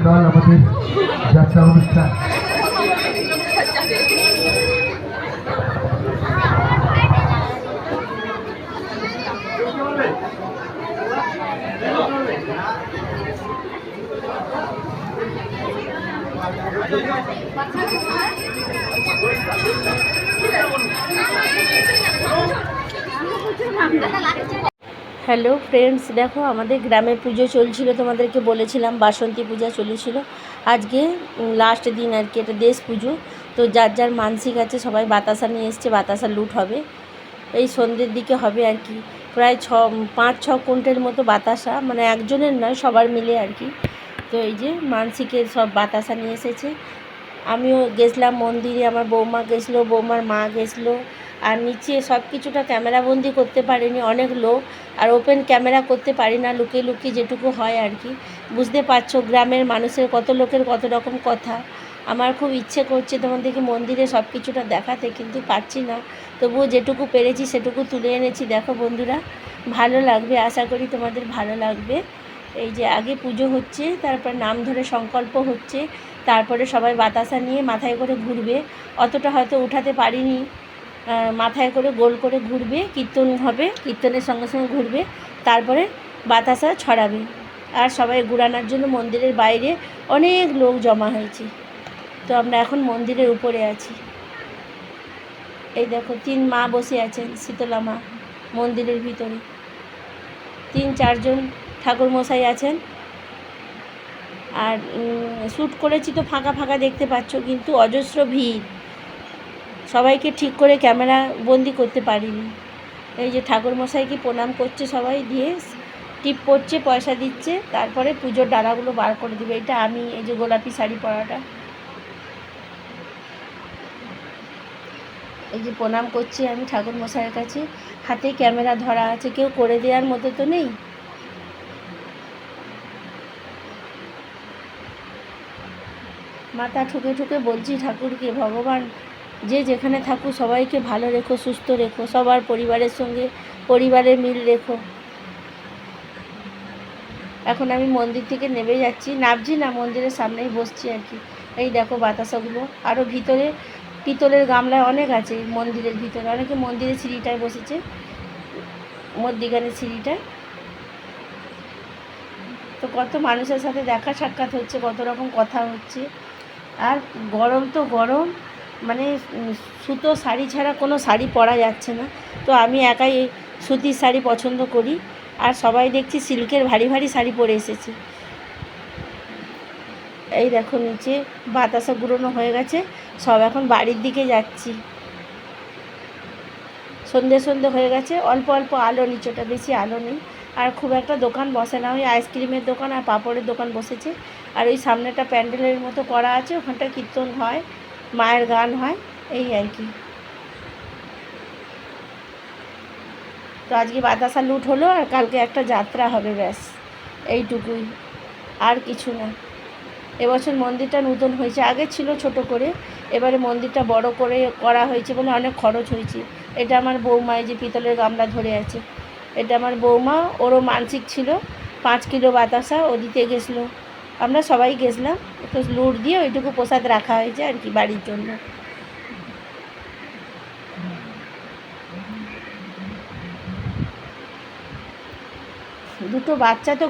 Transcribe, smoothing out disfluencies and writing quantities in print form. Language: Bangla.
আগামীকাল আমাদের যাত্রা অনুষ্ঠান। হ্যালো ফ্রেন্ডস, দেখো আমাদের গ্রামে পুজো চলছিল, তোমাদেরকে বলেছিলাম বাসন্তী পূজা চলেছিল। আজকে লাস্ট দিন আর কি, এটা দেশ পুজো। তো যার যার মানসিক আছে সবাই বাতাসা নিয়ে এসছে, বাতাসা লুট হবে এই সন্ধ্যের দিকে হবে আর কি। প্রায় 5-6 কুইন্টাল মতো বাতাসা, মানে একজনের নয় সবার মিলে আর কি। তো এই যে মানসিকের সব বাতাসা নিয়ে এসেছে। আমিও গেছিলাম মন্দিরে, আমার বৌমা গেছিলো, বৌমার মা গেছিলো। আর নিচে সব কিছুটা ক্যামেরাবন্দি করতে পারিনি, অনেক লোক, আর ওপেন ক্যামেরা করতে পারি না, লুকিয়ে লুকিয়ে যেটুকু হয় আর কি। বুঝতে পারছো গ্রামের মানুষের কত লোকের কত রকম কথা। আমার খুব ইচ্ছে করছে তোমাদেরকে মন্দিরে সব কিছুটা দেখাতে, কিন্তু পারছি না। তবুও যেটুকু পেরেছি সেটুকু তুলে এনেছি। দেখো বন্ধুরা, ভালো লাগবে, আশা করি তোমাদের ভালো লাগবে। এই যে আগে পুজো হচ্ছে, তারপর নাম ধরে সংকল্প হচ্ছে, তারপরে সবাই বাতাসা নিয়ে মাথায় করে ঘুরবে। অতটা হয়তো উঠাতে পারিনি, মাথায় করে গোল করে ঘুরবে, কীর্তন হবে, কীর্তনের সঙ্গে সঙ্গে ঘুরবে, তারপরে বাতাসা ছড়াবে। আর সবাই ঘুরানোর জন্য মন্দিরের বাইরে অনেক লোক জমা হয়েছে। তো আমরা এখন মন্দিরের উপরে আছি। এই দেখো 3 মা বসে আছেন, শীতলা মা মন্দিরের ভিতরে। 3-4 জন ঠাকুরমশাই আছেন। আর শ্যুট করেছি তো ফাঁকা ফাঁকা দেখতে পাচ্ছ, কিন্তু অজস্র ভিড়, সবাইকে ঠিক করে ক্যামেরা বন্দি করতে পারিনি। এই যে ঠাকুরমশাইকে প্রণাম করছে সবাই, দিয়ে টিপ পড়ছে, পয়সা দিচ্ছে, তারপরে পুজোর ডালাগুলো বার করে দেবে। এটা আমি, এই যে গোলাপি শাড়ি পরাটা, এই যে প্রণাম করছি আমি ঠাকুরমশাইয়ের কাছে। হাতে ক্যামেরা ধরা আছে, কেউ করে দেওয়ার মতো তো নেই। মাথা ঠুকে ঠুকে বলছি ঠাকুরকে, ভগবান যে যেখানে থাকুক সবাইকে ভালো রেখো, সুস্থ রেখো, সবার পরিবারের সঙ্গে পরিবারের মিল রেখো। এখন আমি মন্দির থেকে নেমে যাচ্ছি, নামছি না, মন্দিরের সামনেই বসছি আর কি। এই দেখো বাতাসাগুলো, আরও ভিতরে পিতলের গামলায় অনেক আছে মন্দিরের ভিতরে। অনেকে মন্দিরের সিঁড়িটায় বসেছে, মধ্যিখানের সিঁড়িটায়। তো কত মানুষের সাথে দেখা সাক্ষাৎ হচ্ছে, কত রকম কথা হচ্ছে। আর গরম তো গরম, মানে সুতো শাড়ি ছাড়া কোনো শাড়ি পরা যাচ্ছে না। তো আমি একাই সুতির শাড়ি পছন্দ করি, আর সবাই দেখছি সিল্কের ভারী ভারী শাড়ি পরে এসেছে। এই দেখো নিচে বাতাসা গুঁড়োনো হয়ে গেছে, সব এখন বাড়ির দিকে যাচ্ছি। সন্ধে সন্ধে হয়ে গেছে, অল্প অল্প আলো, নিচেটা বেশি আলো নেই। আর খুব একটা দোকান বসে না, ওই আইসক্রিমের দোকান আর পাঁপড়ের দোকান বসেছে। আর ওই সামনেটা প্যান্ডেলের মতো করা আছে, ওখানটা কীর্তন হয়, মায়ের গান হয়, এই আর কি। তো আজকে বাতাসা লুট হলো, আর কালকে একটা যাত্রা হবে, ব্যাস এইটুকুই, আর কিছু না। এবছর মন্দিরটা নতুন হয়েছে, আগে ছিল ছোট করে, এবারে মন্দিরটা বড় করে করা হয়েছে বলে অনেক খরচ হয়েছে। এটা আমার বৌমা, এই যে পিতলের গামলা ধরে আছে, এটা আমার বৌমা, ওরও মানসিক ছিল 5 কিলো বাতাসা ও দিতে গেছিলো। আমরা সবাই গেছিলাম, একটু লুট দিয়ে ওইটুকু প্রসাদ রাখা হয়েছে আর কি বাড়ির জন্য। দুটো বাচ্চা তো